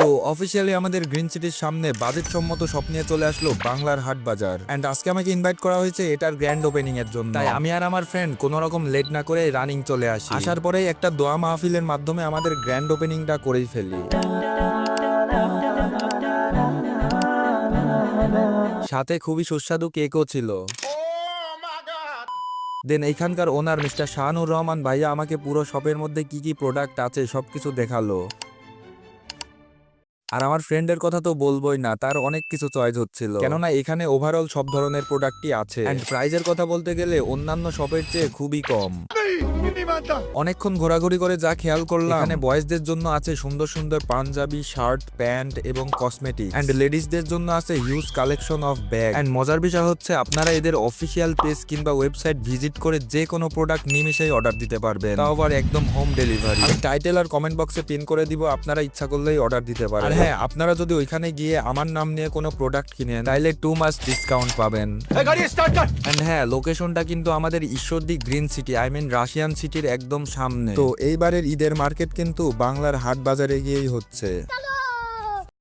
তো অফিসিয়ালি আমাদের গ্রিন সিটির সামনে বাজেট সম্মত শপ নিয়ে চলে আসলো বাংলার হাট বাজার। এন্ড আজকে আমাকে ইনভাইট করা হয়েছে এটার গ্র্যান্ড ওপেনিং এর জন্য। তাই আমি আর আমার ফ্রেন্ড কোনো রকম লেট না করে রানিং চলে আসি। আসার পরেই একটা দোয়া মাহফিলের মাধ্যমে আমাদের গ্র্যান্ড ওপেনিংটা করেই ফেলি। সাথে খুবই সুস্বাদু কেকও ছিল। দেন এইখানকার ওনার মিস্টার শাহানুর রহমান ভাইয়া আমাকে পুরো শপের মধ্যে কি কি প্রোডাক্ট আছে সবকিছু দেখালো। আর আমার ফ্রেন্ডের কথা তো বলবোই না, তার অনেক কিছু চয়েস হচ্ছিল, কেননা এখানে ওভারঅল সব ধরনের প্রোডাক্টই আছে। এন্ড প্রাইজের কথা বলতে গেলে অন্যান্য শপের চেয়ে খুবই কম। অনেকক্ষণ ঘোরাঘুরি করে যা খেয়াল করলাম, এখানে বয়েজদের জন্য আছে সুন্দর সুন্দর পাঞ্জাবি, শার্ট, প্যান্ট এবং কসমেটিক। এন্ড লেডিসদের জন্য আছে huge collection of bag. And মজার বিষয় হচ্ছে আপনারা এদের অফিসিয়াল পেজ কিংবা ওয়েবসাইট ভিজিট করে যে কোনো প্রোডাক্ট নিমেষেই অর্ডার দিতে পারবেন, তাও আবার একদম হোম ডেলিভারি। আমি টাইটেল আর কমেন্ট বক্সে পিন করে দিব, আপনারা ইচ্ছা করলেই অর্ডার দিতে পারেন। আর হ্যাঁ, আপনারা যদি ওইখানে গিয়ে আমার নাম নিয়ে কোনো প্রোডাক্ট কিনেন তাইলে 2 মাস ডিসকাউন্ট পাবেন। এন্ড হ্যাঁ, লোকেশনটা কিন্তু আমাদের Ishwardi green city, I mean Russian সিটির একদম সামনে। তো এইবারের ঈদের মার্কেট কিন্তু বাংলার হাট বাজারে গিয়েই হচ্ছে।